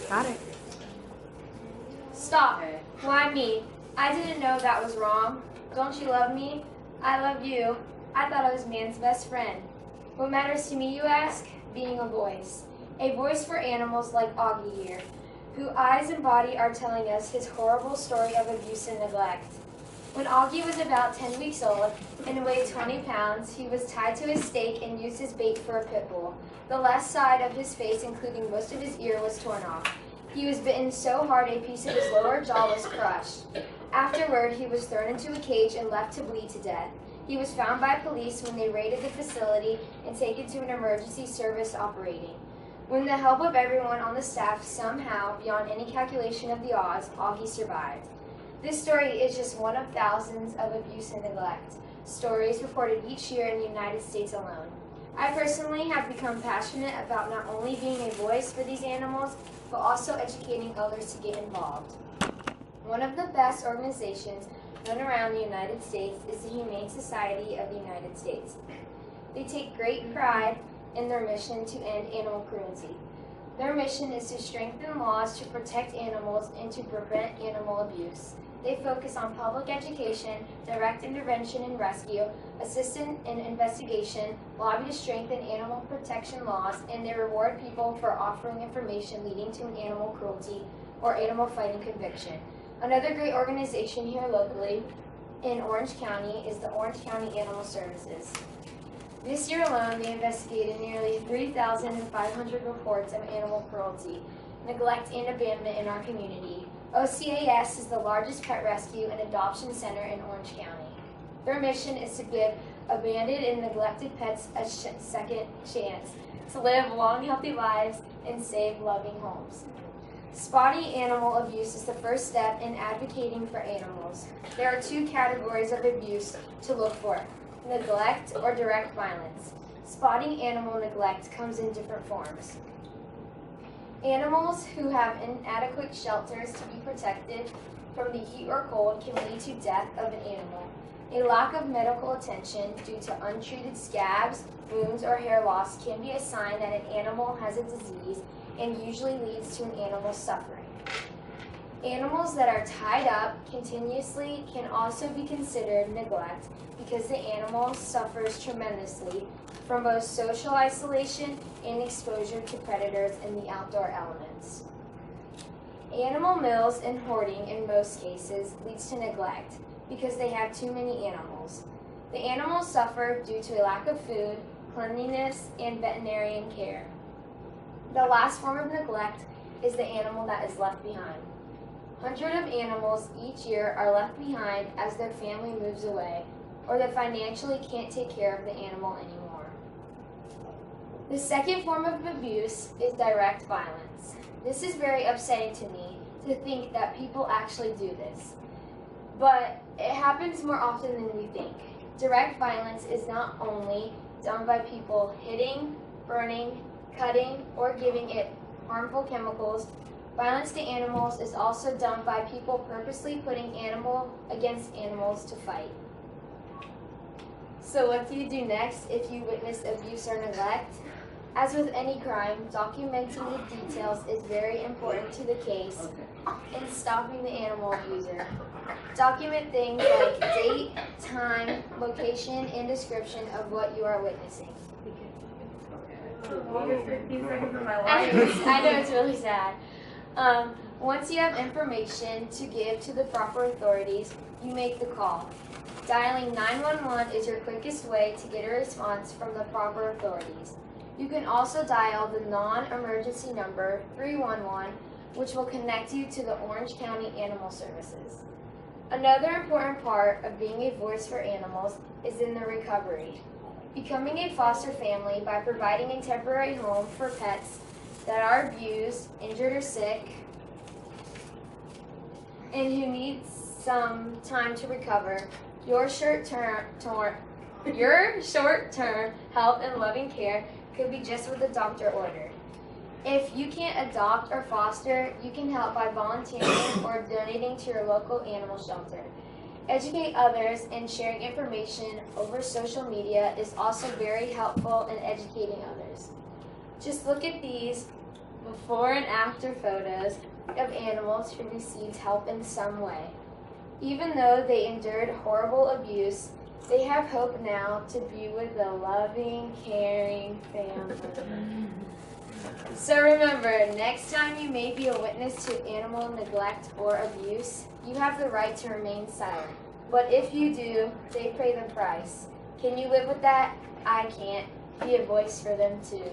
Got it. Stop. Why me? I didn't know that was wrong. Don't you love me? I love you. I thought I was man's best friend. What matters to me, you ask? Being a voice. A voice for animals like Augie here, whose eyes and body are telling us his horrible story of abuse and neglect. When Augie was about 10 weeks old and weighed 20 pounds, he was tied to a stake and used as bait for a pit bull. The left side of his face, including most of his ear, was torn off. He was bitten so hard a piece of his lower jaw was crushed. Afterward, he was thrown into a cage and left to bleed to death. He was found by police when they raided the facility and taken to an emergency service operating. With the help of everyone on the staff, somehow, beyond any calculation of the odds, Augie survived. This story is just one of thousands of abuse and neglect stories reported each year in the United States alone. I personally have become passionate about not only being a voice for these animals, but also educating others to get involved. One of the best organizations known around the United States is the Humane Society of the United States. They take great pride in their mission to end animal cruelty. Their mission is to strengthen laws to protect animals and to prevent animal abuse. They focus on public education, direct intervention and rescue, assistance in investigation, lobby to strengthen animal protection laws, and they reward people for offering information leading to an animal cruelty or animal fighting conviction. Another great organization here locally in Orange County is the Orange County Animal Services. This year alone, they investigated nearly 3,500 reports of animal cruelty, neglect, and abandonment in our community. OCAS is the largest pet rescue and adoption center in Orange County. Their mission is to give abandoned and neglected pets a second chance to live long, healthy lives and save loving homes. Spotting animal abuse is the first step in advocating for animals. There are two categories of abuse to look for: neglect or direct violence. Spotting animal neglect comes in different forms. Animals who have inadequate shelters to be protected from the heat or cold can lead to death of an animal. A lack of medical attention due to untreated scabs, wounds, or hair loss can be a sign that an animal has a disease and usually leads to an animal's suffering. Animals that are tied up continuously can also be considered neglect because the animal suffers tremendously from both social isolation and exposure to predators in the outdoor elements. Animal mills and hoarding in most cases leads to neglect because they have too many animals. The animals suffer due to a lack of food, cleanliness, and veterinarian care. The last form of neglect is the animal that is left behind. Hundreds of animals each year are left behind as their family moves away, or they financially can't take care of the animal anymore. The second form of abuse is direct violence. This is very upsetting to me to think that people actually do this, but it happens more often than we think. Direct violence is not only done by people hitting, burning, cutting, or giving it harmful chemicals. Violence to animals is also done by people purposely putting animal against animals to fight. So what do you do next if you witness abuse or neglect? As with any crime, documenting the details is very important to the case in stopping the animal abuser. Document things like date, time, location, and description of what you are witnessing. Longest 15 seconds of my I life. know it's really sad. Once you have information to give to the proper authorities, you make the call. Dialing 911 is your quickest way to get a response from the proper authorities. You can also dial the non-emergency number 311, which will connect you to the Orange County Animal Services. Another important part of being a voice for animals is in the recovery. Becoming a foster family by providing a temporary home for pets that are abused, injured, or sick, and who need some time to recover. Your short-term help and loving care could be just what the doctor ordered. If you can't adopt or foster, you can help by volunteering or donating to your local animal shelter. Educate others, and sharing information over social media is also very helpful in educating others. Just look at these before and after photos of animals who received help in some way. Even though they endured horrible abuse, they have hope now to be with a loving, caring family. So remember, next time you may be a witness to animal neglect or abuse, you have the right to remain silent. But if you do, they pay the price. Can you live with that? I can't. Be a voice for them too.